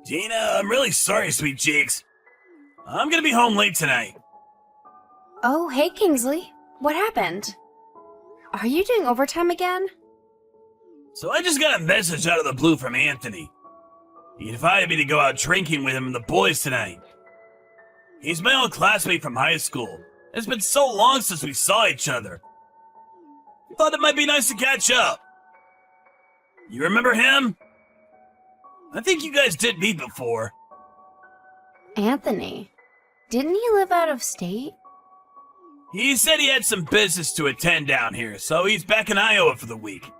Gina, I'm really sorry, sweet cheeks. I'm gonna be home late tonight. Oh, hey, Kingsley. What happened? Are you doing overtime again? So I just got a message out of the blue from Anthony. He invited me to go out drinking with him and the boys tonight. He's my old classmate from high school. It's been so long since we saw each other. Thought it might be nice to catch up. You remember him? I think you guys did meet before. Anthony. Didn't he live out of state? He said he had some business to attend down here, so he's back in Iowa for the week.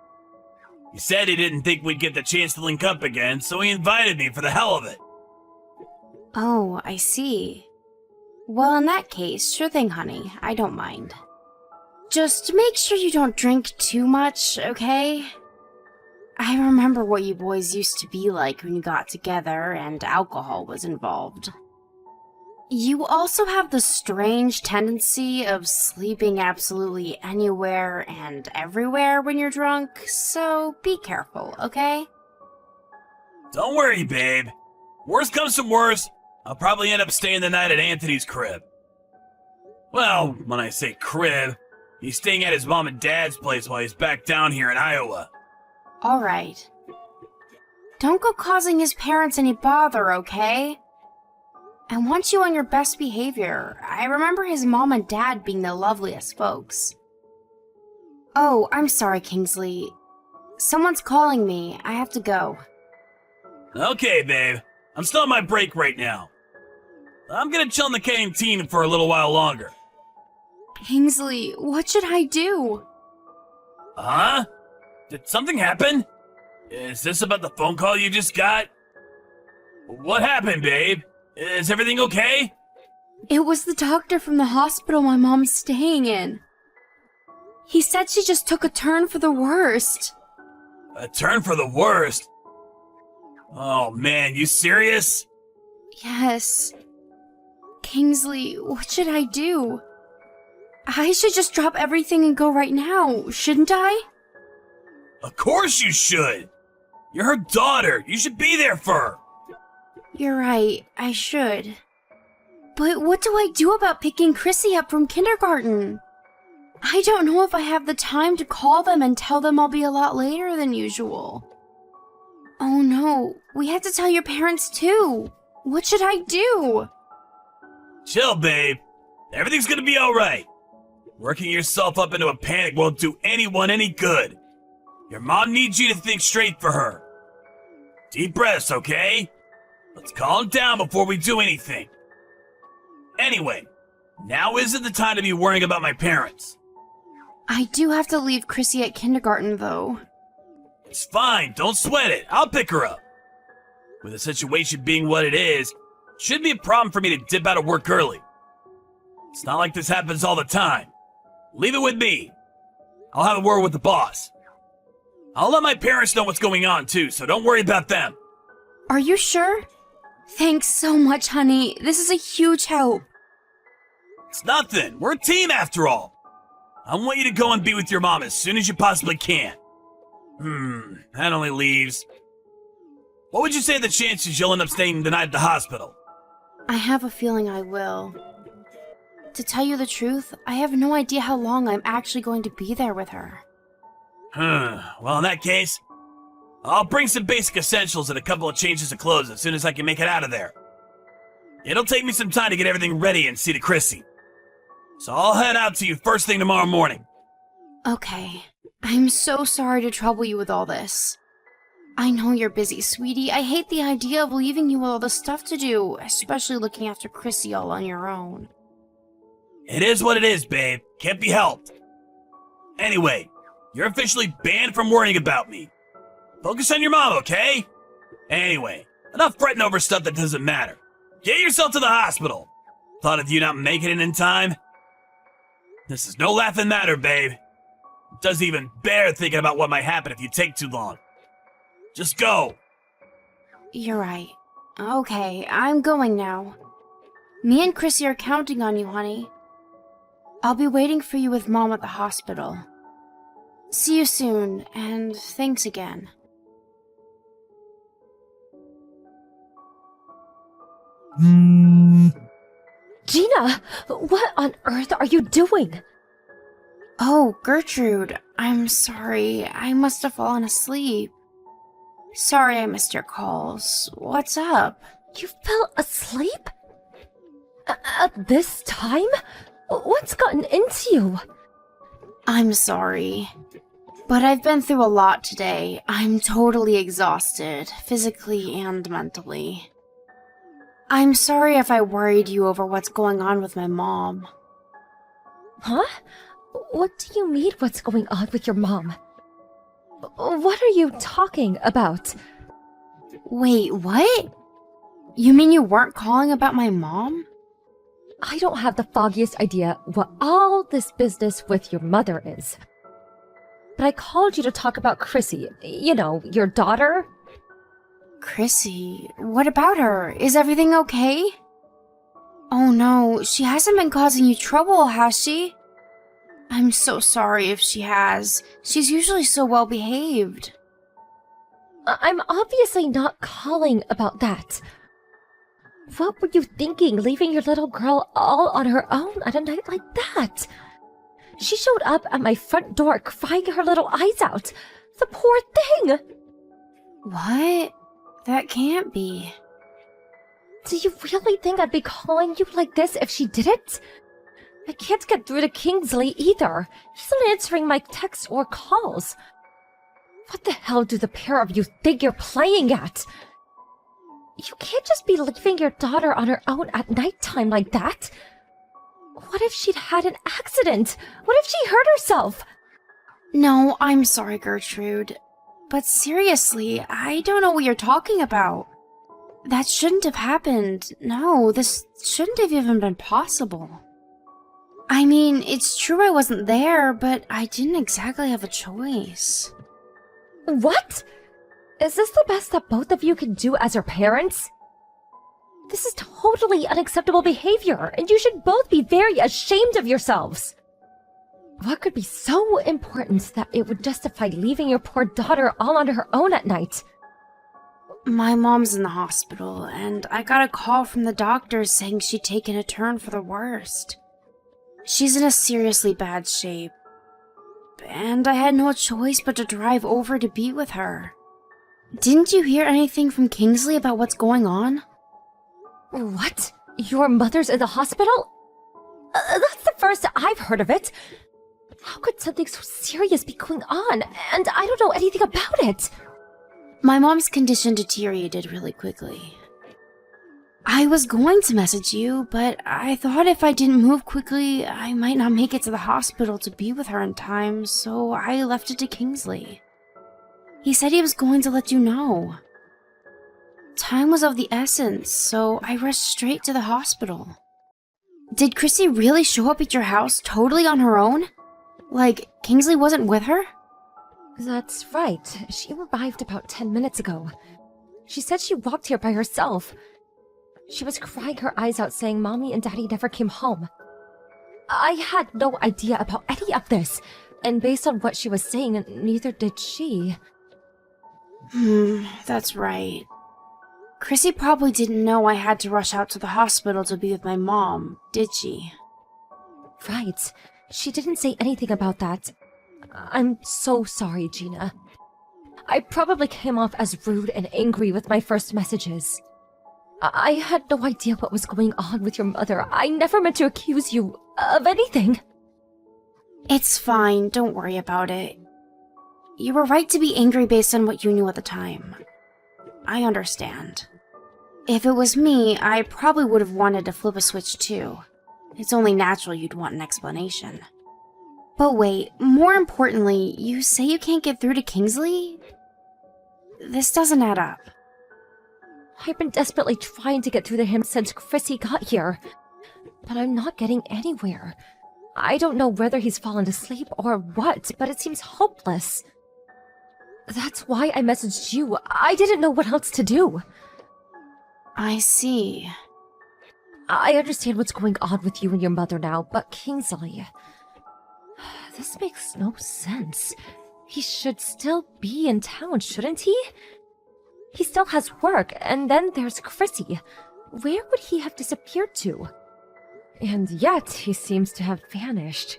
He said he didn't think we'd get the chance to link up again, so he invited me for the hell of it. Oh, I see. Well, in that case, sure thing, honey. I don't mind. Just make sure you don't drink too much, okay? I remember what you boys used to be like when you got together and alcohol was involved. You also have the strange tendency of sleeping absolutely anywhere and everywhere when you're drunk, so be careful, okay? Don't worry, babe. Worst comes to worst, I'll probably end up staying the night at Anthony's crib. Well, when I say crib, he's staying at his mom and dad's place while he's back down here in Iowa. Alright. Don't go causing his parents any bother, okay? I want you on your best behavior. I remember his mom and dad being the loveliest folks. Oh, I'm sorry, Kingsley. Someone's calling me. I have to go. Okay, babe. I'm still on my break right now. I'm gonna chill in the canteen for a little while longer. Kingsley, what should I do? Huh? Did something happen? Is this about the phone call you just got? What happened, babe? Is everything okay? It was the doctor from the hospital my mom's staying in. He said she just took a turn for the worst. A turn for the worst? Oh man, you serious? Yes. Kingsley, what should I do? I should just drop everything and go right now, shouldn't I? Of course you should! You're her daughter! You should be there for her! You're right, I should. But what do I do about picking Chrissy up from kindergarten? I don't know if I have the time to call them and tell them I'll be a lot later than usual. Oh no, we have to tell your parents too. What should I do? Chill, babe. Everything's gonna be alright. Working yourself up into a panic won't do anyone any good. Your mom needs you to think straight for her. Deep breaths, okay? Let's calm down before we do anything. Anyway, now isn't the time to be worrying about my parents. I do have to leave Chrissy at kindergarten though. It's fine, don't sweat it. I'll pick her up. With the situation being what it is, it shouldn't be a problem for me to dip out of work early. It's not like this happens all the time. Leave it with me. I'll have a word with the boss. I'll let my parents know what's going on too, so don't worry about them. Are you sure? Thanks so much, honey. This is a huge help. It's nothing. We're a team after all. I want you to go and be with your mom as soon as you possibly can. That only leaves... What would you say are the chances you'll end up staying the night at the hospital? I have a feeling I will. To tell you the truth, I have no idea how long I'm actually going to be there with her. Well, in that case, I'll bring some basic essentials and a couple of changes of clothes as soon as I can make it out of there. It'll take me some time to get everything ready and see to Chrissy. So I'll head out to you first thing tomorrow morning. Okay. I'm so sorry to trouble you with all this. I know you're busy, sweetie. I hate the idea of leaving you with all the stuff to do, especially looking after Chrissy all on your own. It is what it is, babe. Can't be helped. Anyway, you're officially banned from worrying about me. Focus on your mom, okay? Anyway, enough fretting over stuff that doesn't matter. Get yourself to the hospital. Thought of you not making it in time? This is no laughing matter, babe. It doesn't even bear thinking about what might happen if you take too long. Just go. You're right. Okay, I'm going now. Me and Chrissy are counting on you, honey. I'll be waiting for you with Mom at the hospital. See you soon, and thanks again. Gina, what on earth are you doing? Oh, Gertrude, I'm sorry. I must have fallen asleep. Sorry I missed your calls. What's up? You fell asleep? At this time? What's gotten into you? I'm sorry. But I've been through a lot today. I'm totally exhausted, physically and mentally. I'm sorry if I worried you over what's going on with my mom. Huh? What do you mean what's going on with your mom? What are you talking about? Wait, what? You mean you weren't calling about my mom? I don't have the foggiest idea what all this business with your mother is. But I called you to talk about Chrissy. You know, your daughter. Chrissy, what about her? Is everything okay? Oh no, she hasn't been causing you trouble, has she? I'm so sorry if she has. She's usually so well behaved. I'm obviously not calling about that. What were you thinking, leaving your little girl all on her own at a night like that? She showed up at my front door crying her little eyes out. The poor thing! What? That can't be. Do you really think I'd be calling you like this if she didn't? I can't get through to Kingsley either. He's not answering my texts or calls. What the hell do the pair of you think you're playing at? You can't just be leaving your daughter on her own at nighttime like that. What if she'd had an accident? What if she hurt herself? No, I'm sorry, Gertrude. But seriously, I don't know what you're talking about. That shouldn't have happened. No, this shouldn't have even been possible. I mean, it's true I wasn't there, but I didn't exactly have a choice. What? Is this the best that both of you can do as her parents? This is totally unacceptable behavior, and you should both be very ashamed of yourselves. What could be so important that it would justify leaving your poor daughter all on her own at night? My mom's in the hospital, and I got a call from the doctors saying she'd taken a turn for the worst. She's in a seriously bad shape, and I had no choice but to drive over to be with her. Didn't you hear anything from Kingsley about what's going on? What? Your mother's in the hospital? That's the first I've heard of it. How could something so serious be going on? And I don't know anything about it. My mom's condition deteriorated really quickly. I was going to message you, but I thought if I didn't move quickly, I might not make it to the hospital to be with her in time, so I left it to Kingsley. He said he was going to let you know. Time was of the essence, so I rushed straight to the hospital. Did Chrissy really show up at your house totally on her own? Like, Kingsley wasn't with her? That's right. She arrived about 10 minutes ago. She said she walked here by herself. She was crying her eyes out saying Mommy and Daddy never came home. I had no idea about any of this, and based on what she was saying, neither did she. That's right. Chrissy probably didn't know I had to rush out to the hospital to be with my mom, did she? Right. She didn't say anything about that. I'm so sorry, Gina. I probably came off as rude and angry with my first messages. I had no idea what was going on with your mother. I never meant to accuse you of anything. It's fine, don't worry about it. You were right to be angry based on what you knew at the time. I understand. If it was me, I probably would have wanted to flip a switch too. It's only natural you'd want an explanation. But wait, more importantly, you say you can't get through to Kingsley? This doesn't add up. I've been desperately trying to get through to him since Chrissy got here, but I'm not getting anywhere. I don't know whether he's fallen asleep or what, but it seems hopeless. That's why I messaged you. I didn't know what else to do. I see. I understand what's going on with you and your mother now, but Kingsley... This makes no sense. He should still be in town, shouldn't he? He still has work, and then there's Chrissy. Where would he have disappeared to? And yet, he seems to have vanished.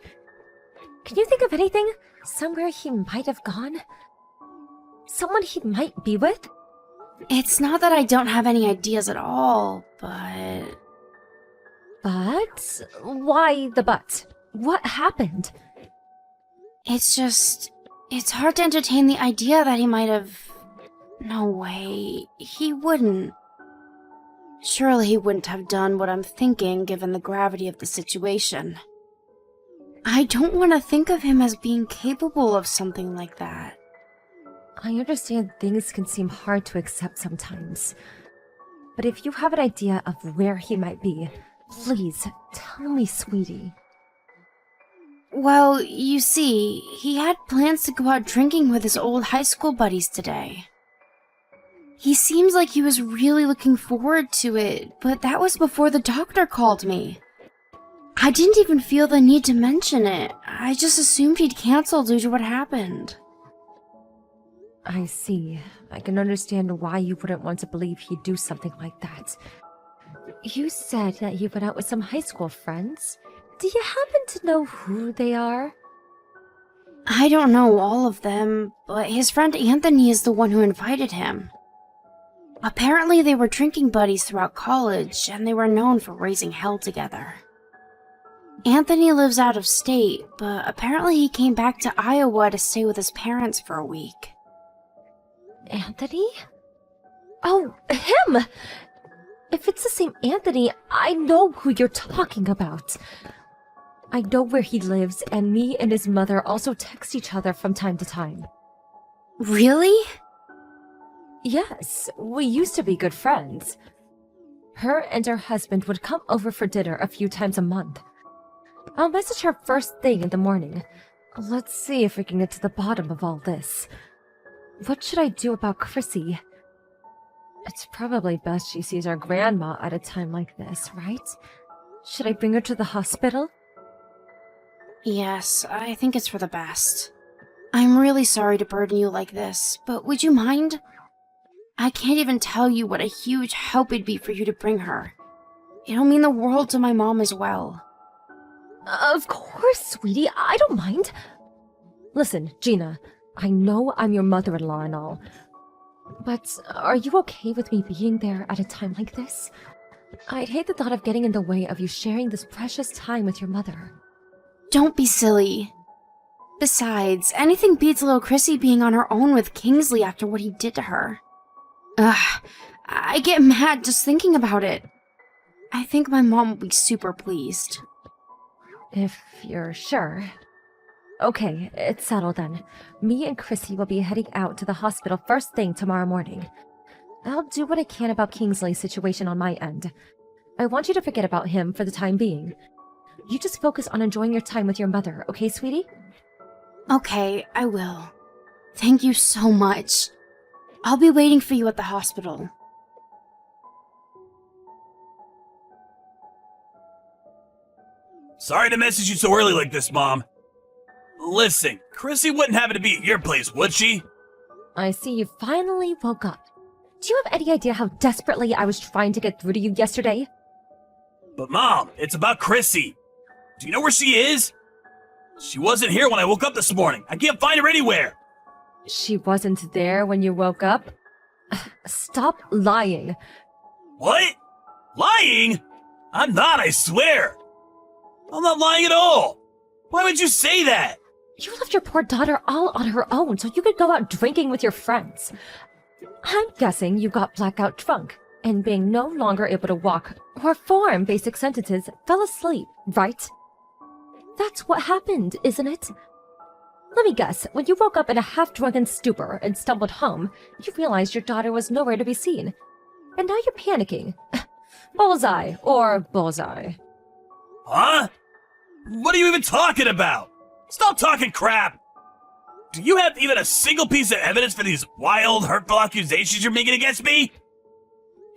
Can you think of anything? Somewhere he might have gone? Someone he might be with? It's not that I don't have any ideas at all, but... But? Why the but? What happened? It's just... It's hard to entertain the idea that he might have... No way. He wouldn't. Surely he wouldn't have done what I'm thinking given the gravity of the situation. I don't want to think of him as being capable of something like that. I understand things can seem hard to accept sometimes. But if you have an idea of where he might be, please tell me, sweetie. Well, you see, he had plans to go out drinking with his old high school buddies today. He seems like he was really looking forward to it, but that was before the doctor called me. I didn't even feel the need to mention it. I just assumed he'd cancel due to what happened. I see. I can understand why you wouldn't want to believe he'd do something like that. You said that he went out with some high school friends. Do you happen to know who they are? I don't know all of them, but his friend Anthony is the one who invited him. Apparently they were drinking buddies throughout college, and they were known for raising hell together. Anthony lives out of state, but apparently he came back to Iowa to stay with his parents for a week. Anthony? Oh, him! If it's the same Anthony, I know who you're talking about. I know where he lives, and me and his mother also text each other from time to time. Really? Yes, we used to be good friends. Her and her husband would come over for dinner a few times a month. I'll message her first thing in the morning. Let's see if we can get to the bottom of all this. What should I do about Chrissy? It's probably best she sees our grandma at a time like this, right? Should I bring her to the hospital? Yes, I think it's for the best. I'm really sorry to burden you like this, but would you mind? I can't even tell you what a huge help it'd be for you to bring her. It'll mean the world to my mom as well. Of course, sweetie, I don't mind. Listen, Gina, I know I'm your mother-in-law and all, but are you okay with me being there at a time like this? I'd hate the thought of getting in the way of you sharing this precious time with your mother. Don't be silly. Besides, anything beats little Chrissy being on her own with Kingsley after what he did to her. Ugh, I get mad just thinking about it. I think my mom will be super pleased. If you're sure. Okay, it's settled then. Me and Chrissy will be heading out to the hospital first thing tomorrow morning. I'll do what I can about Kingsley's situation on my end. I want you to forget about him for the time being. You just focus on enjoying your time with your mother, okay, sweetie? Okay, I will. Thank you so much. I'll be waiting for you at the hospital. Sorry to message you so early like this, Mom. Listen, Chrissy wouldn't happen to be at your place, would she? I see you finally woke up. Do you have any idea how desperately I was trying to get through to you yesterday? But Mom, it's about Chrissy. Do you know where she is? She wasn't here when I woke up this morning. I can't find her anywhere. She wasn't there when you woke up? Stop lying. What? Lying? I'm not, I swear. I'm not lying at all. Why would you say that? You left your poor daughter all on her own so you could go out drinking with your friends. I'm guessing you got blackout drunk, and being no longer able to walk or form basic sentences, fell asleep, right? That's what happened, isn't it? Let me guess, when you woke up in a half-drunken stupor and stumbled home, you realized your daughter was nowhere to be seen. And now you're panicking. Bullseye, or bullseye. Huh? What are you even talking about? Stop talking crap! Do you have even a single piece of evidence for these wild, hurtful accusations you're making against me?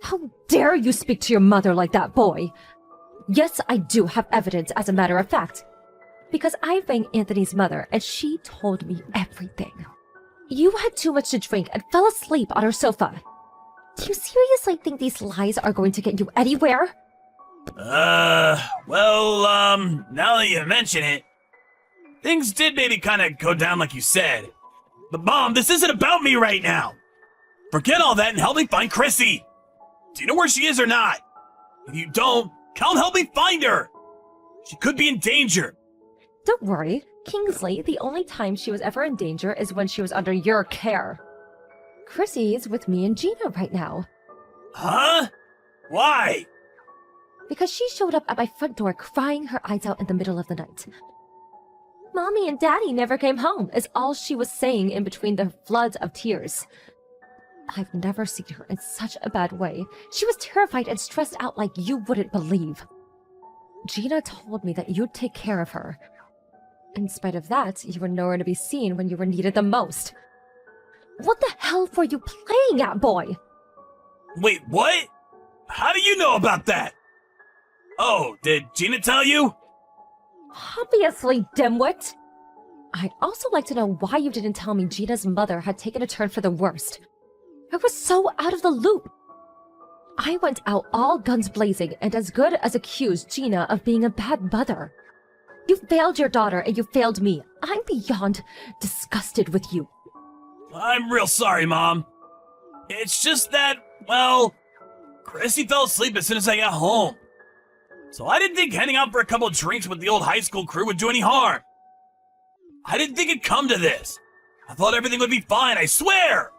How dare you speak to your mother like that, boy? Yes, I do have evidence, as a matter of fact. Because I rang Anthony's mother, and she told me everything. You had too much to drink and fell asleep on her sofa. Do you seriously think these lies are going to get you anywhere? Well, now that you mention it, things did maybe kind of go down like you said. But Mom, this isn't about me right now. Forget all that and help me find Chrissy. Do you know where she is or not? If you don't, come help me find her. She could be in danger. Don't worry, Kingsley, the only time she was ever in danger is when she was under your care. Chrissy is with me and Gina right now. Huh? Why? Because she showed up at my front door crying her eyes out in the middle of the night. Mommy and Daddy never came home, is all she was saying in between the floods of tears. I've never seen her in such a bad way. She was terrified and stressed out like you wouldn't believe. Gina told me that you'd take care of her. In spite of that, you were nowhere to be seen when you were needed the most. What the hell were you playing at, boy? Wait, what? How do you know about that? Oh, did Gina tell you? Obviously, dimwit! I'd also like to know why you didn't tell me Gina's mother had taken a turn for the worst. I was so out of the loop. I went out all guns blazing and as good as accused Gina of being a bad mother. You failed your daughter and you failed me. I'm beyond disgusted with you. I'm real sorry, Mom. It's just that, well, Chrissy fell asleep as soon as I got home. So I didn't think heading out for a couple of drinks with the old high school crew would do any harm. I didn't think it'd come to this. I thought everything would be fine, I swear!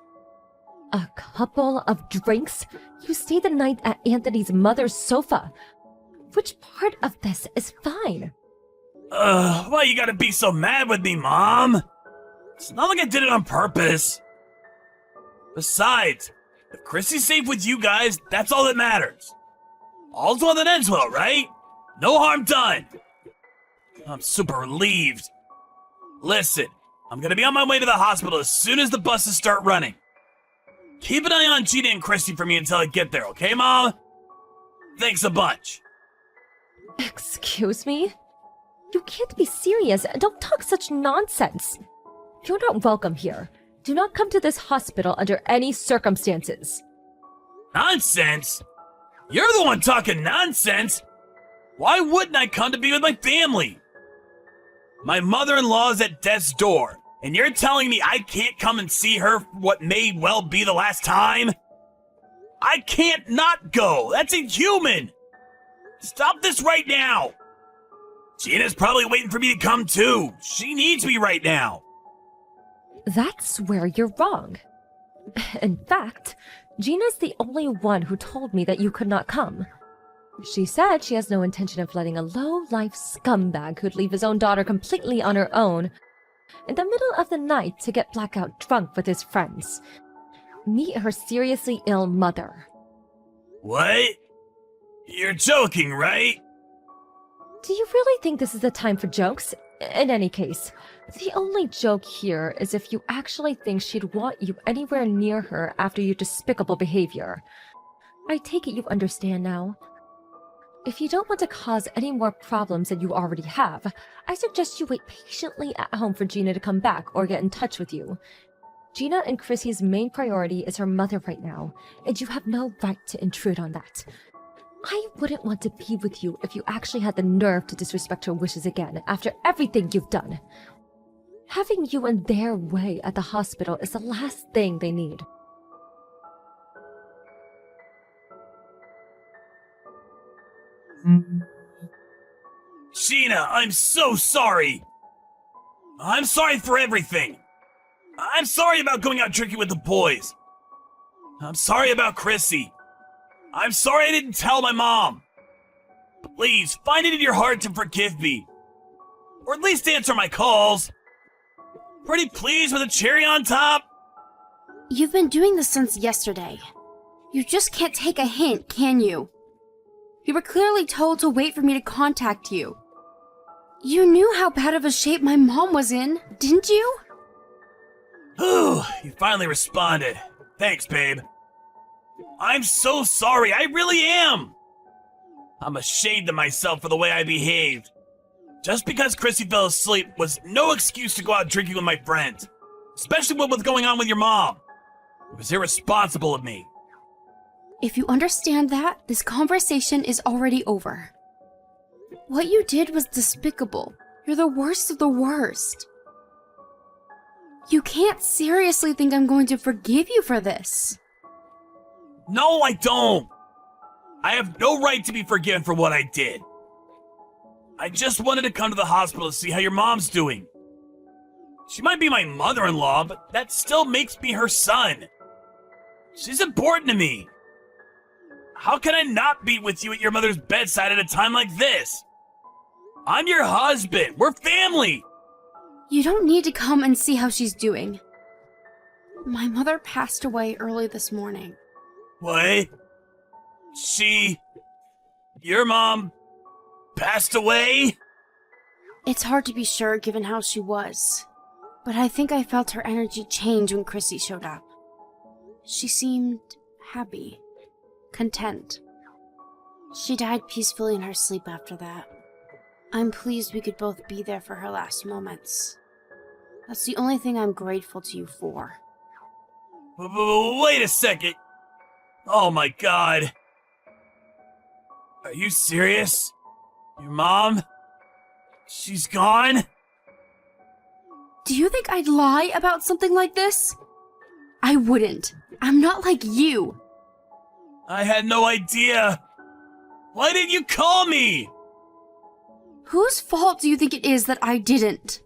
A couple of drinks? You stayed the night at Anthony's mother's sofa. Which part of this is fine? Why you gotta be so mad with me, Mom? It's not like I did it on purpose. Besides, if Chrissy's safe with you guys, that's all that matters. All's well that ends well, right? No harm done. I'm super relieved. Listen, I'm gonna be on my way to the hospital as soon as the buses start running. Keep an eye on Gina and Chrissy for me until I get there, okay, Mom? Thanks a bunch. Excuse me? You can't be serious. Don't talk such nonsense. You're not welcome here. Do not come to this hospital under any circumstances. Nonsense? You're the one talking nonsense. Why wouldn't I come to be with my family? My mother-in-law is at death's door, and you're telling me I can't come and see her for what may well be the last time? I can't not go. That's inhuman. Stop this right now. Gina's probably waiting for me to come too. She needs me right now. That's where you're wrong. In fact, Gina's the only one who told me that you could not come. She said she has no intention of letting a low-life scumbag who'd leave his own daughter completely on her own in the middle of the night to get blackout drunk with his friends. Meet her seriously ill mother. What? You're joking, right? Do you really think this is the time for jokes? In any case, the only joke here is if you actually think she'd want you anywhere near her after your despicable behavior. I take it you understand now. If you don't want to cause any more problems than you already have, I suggest you wait patiently at home for Gina to come back or get in touch with you. Gina and Chrissy's main priority is her mother right now, and you have no right to intrude on that. I wouldn't want to be with you if you actually had the nerve to disrespect her wishes again after everything you've done. Having you in their way at the hospital is the last thing they need. Gina, I'm so sorry. I'm sorry for everything. I'm sorry about going out drinking with the boys. I'm sorry about Chrissy. I'm sorry I didn't tell my mom. Please, find it in your heart to forgive me. Or at least answer my calls. Pretty please with a cherry on top? You've been doing this since yesterday. You just can't take a hint, can you? You were clearly told to wait for me to contact you. You knew how bad of a shape my mom was in, didn't you? Ooh, you finally responded. Thanks, babe. I'm so sorry, I really am. I'm ashamed of myself for the way I behaved. Just because Chrissy fell asleep was no excuse to go out drinking with my friends. Especially what was going on with your mom. It was irresponsible of me. If you understand that, this conversation is already over. What you did was despicable. You're the worst of the worst. You can't seriously think I'm going to forgive you for this. No, I don't. I have no right to be forgiven for what I did. I just wanted to come to the hospital to see how your mom's doing. She might be my mother-in-law, but that still makes me her son. She's important to me. How can I not be with you at your mother's bedside at a time like this? I'm your husband. We're family. You don't need to come and see how she's doing. My mother passed away early this morning. What? Your mom passed away? It's hard to be sure given how she was, but I think I felt her energy change when Chrissy showed up. She seemed happy, content. She died peacefully in her sleep after that. I'm pleased we could both be there for her last moments. That's the only thing I'm grateful to you for. Wait a second. Oh my god. Are you serious? Your mom? She's gone? Do you think I'd lie about something like this? I wouldn't. I'm not like you. I had no idea. Why didn't you call me? Whose fault do you think it is that I didn't?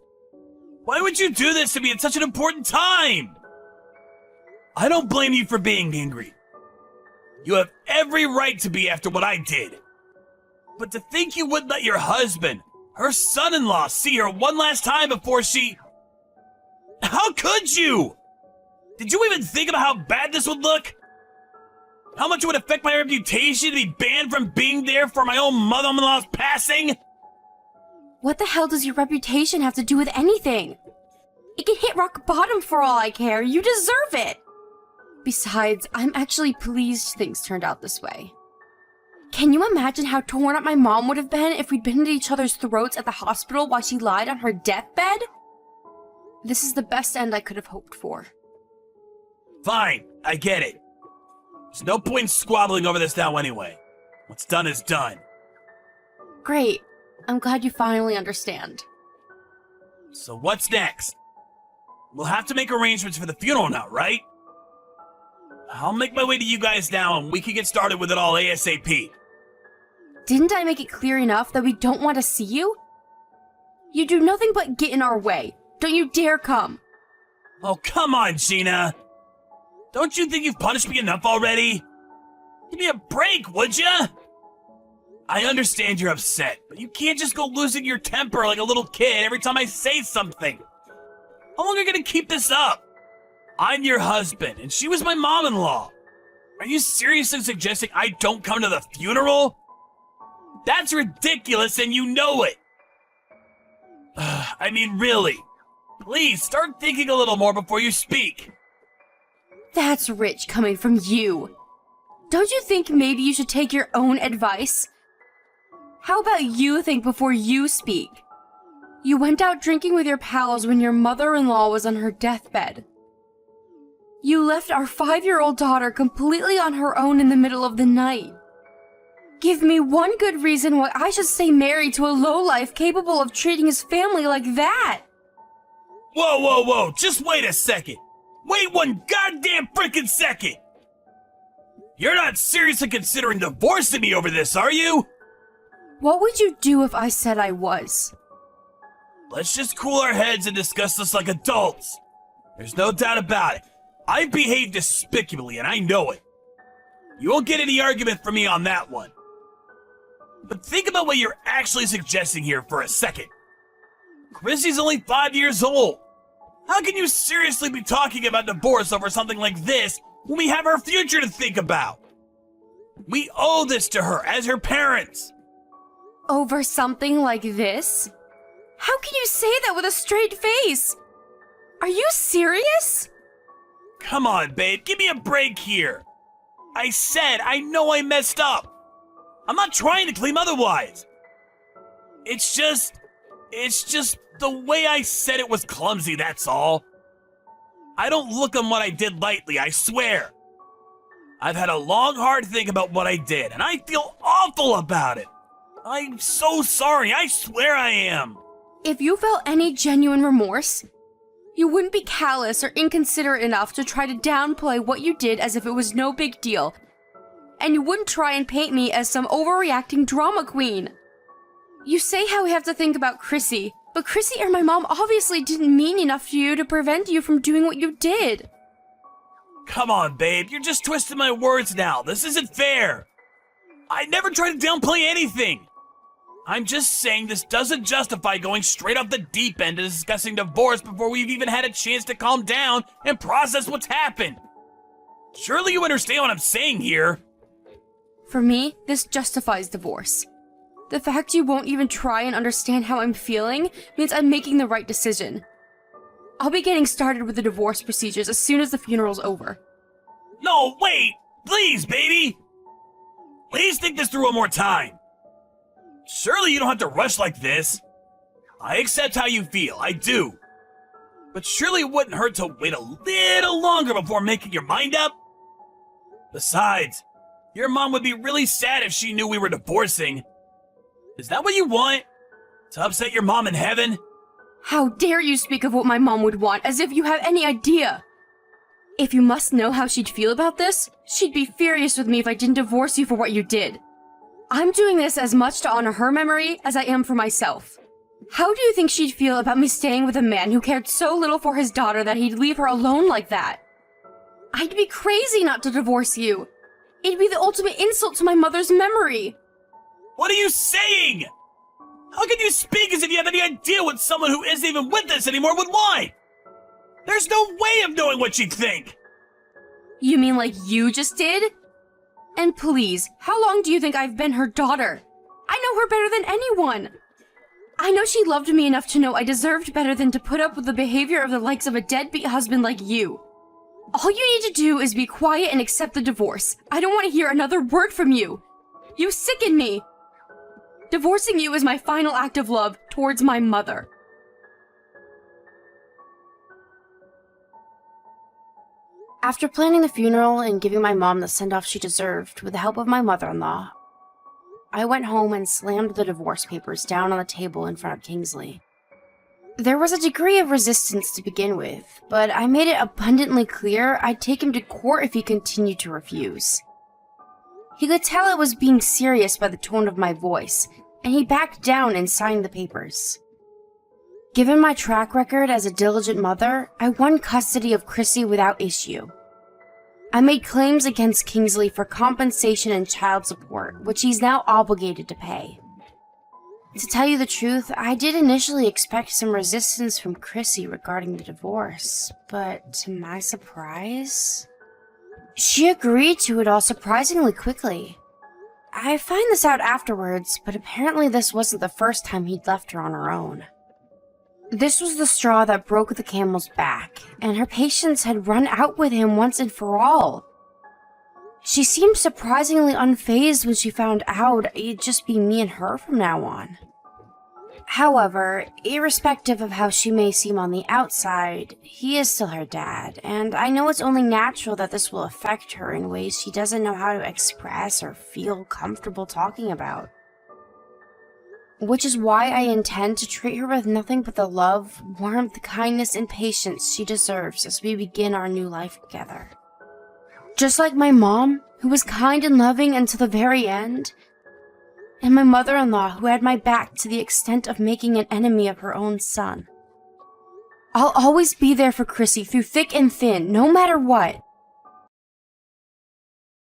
Why would you do this to me at such an important time? I don't blame you for being angry. You have every right to be after what I did. But to think you would let your husband, her son-in-law, see her one last time before she... How could you? Did you even think about how bad this would look? How much it would affect my reputation to be banned from being there for my own mother-in-law's passing? What the hell does your reputation have to do with anything? It can hit rock bottom for all I care. You deserve it. Besides, I'm actually pleased things turned out this way. Can you imagine how torn up my mom would have been if we'd been at each other's throats at the hospital while she lied on her deathbed? This is the best end I could have hoped for. Fine, I get it. There's no point in squabbling over this now anyway. What's done is done. Great. I'm glad you finally understand. So what's next? We'll have to make arrangements for the funeral now, right? I'll make my way to you guys now and we can get started with it all ASAP. Didn't I make it clear enough that we don't want to see you? You do nothing but get in our way. Don't you dare come. Oh, come on, Gina. Don't you think you've punished me enough already? Give me a break, would ya? I understand you're upset, but you can't just go losing your temper like a little kid every time I say something. How long are you gonna keep this up? I'm your husband, and she was my mom-in-law. Are you seriously suggesting I don't come to the funeral? That's ridiculous, and you know it. I mean, really. Please, start thinking a little more before you speak. That's rich coming from you. Don't you think maybe you should take your own advice? How about you think before you speak? You went out drinking with your pals when your mother-in-law was on her deathbed. You left our 5-year-old daughter completely on her own in the middle of the night. Give me one good reason why I should stay married to a lowlife capable of treating his family like that. Whoa, just wait a second. Wait one goddamn freaking second. You're not seriously considering divorcing me over this, are you? What would you do if I said I was? Let's just cool our heads and discuss this like adults. There's no doubt about it. I behaved despicably and I know it. You won't get any argument from me on that one. But think about what you're actually suggesting here for a second. Chrissy's only 5 years old. How can you seriously be talking about divorce over something like this when we have her future to think about? We owe this to her as her parents. Over something like this? How can you say that with a straight face? Are you serious? Come on, babe, give me a break here. I said I know I messed up. I'm not trying to claim otherwise. It's just the way I said it was clumsy, that's all. I don't look on what I did lightly, I swear. I've had a long, hard think about what I did, and I feel awful about it. I'm so sorry, I swear I am. If you felt any genuine remorse, you wouldn't be callous or inconsiderate enough to try to downplay what you did as if it was no big deal. And you wouldn't try and paint me as some overreacting drama queen. You say how we have to think about Chrissy, but Chrissy or my mom obviously didn't mean enough to you to prevent you from doing what you did. Come on, babe, you're just twisting my words now. This isn't fair. I never tried to downplay anything. I'm just saying this doesn't justify going straight off the deep end and discussing divorce before we've even had a chance to calm down and process what's happened. Surely you understand what I'm saying here. For me, this justifies divorce. The fact you won't even try and understand how I'm feeling means I'm making the right decision. I'll be getting started with the divorce procedures as soon as the funeral's over. No, wait! Please, baby! Please think this through one more time. Surely you don't have to rush like this. I accept how you feel, I do. But surely it wouldn't hurt to wait a little longer before making your mind up? Besides, your mom would be really sad if she knew we were divorcing. Is that what you want? To upset your mom in heaven? How dare you speak of what my mom would want as if you have any idea? If you must know how she'd feel about this, she'd be furious with me if I didn't divorce you for what you did. I'm doing this as much to honor her memory as I am for myself. How do you think she'd feel about me staying with a man who cared so little for his daughter that he'd leave her alone like that? I'd be crazy not to divorce you. It'd be the ultimate insult to my mother's memory. What are you saying? How can you speak as if you have any idea what someone who isn't even with us anymore would want? There's no way of knowing what she'd think. You mean like you just did? And please, how long do you think I've been her daughter? I know her better than anyone. I know she loved me enough to know I deserved better than to put up with the behavior of the likes of a deadbeat husband like you. All you need to do is be quiet and accept the divorce. I don't want to hear another word from you. You sicken me. Divorcing you is my final act of love towards my mother. After planning the funeral and giving my mom the send-off she deserved with the help of my mother-in-law, I went home and slammed the divorce papers down on the table in front of Kingsley. There was a degree of resistance to begin with, but I made it abundantly clear I'd take him to court if he continued to refuse. He could tell I was being serious by the tone of my voice, and he backed down and signed the papers. Given my track record as a diligent mother, I won custody of Chrissy without issue. I made claims against Kingsley for compensation and child support, which he's now obligated to pay. To tell you the truth, I did initially expect some resistance from Chrissy regarding the divorce, but to my surprise, she agreed to it all surprisingly quickly. I find this out afterwards, but apparently this wasn't the first time he'd left her on her own. This was the straw that broke the camel's back, and her patience had run out with him once and for all. She seemed surprisingly unfazed when she found out it'd just be me and her from now on. However, irrespective of how she may seem on the outside, he is still her dad, and I know it's only natural that this will affect her in ways she doesn't know how to express or feel comfortable talking about. Which is why I intend to treat her with nothing but the love, warmth, kindness, and patience she deserves as we begin our new life together. Just like my mom, who was kind and loving until the very end, and my mother-in-law, who had my back to the extent of making an enemy of her own son. I'll always be there for Chrissy through thick and thin, no matter what.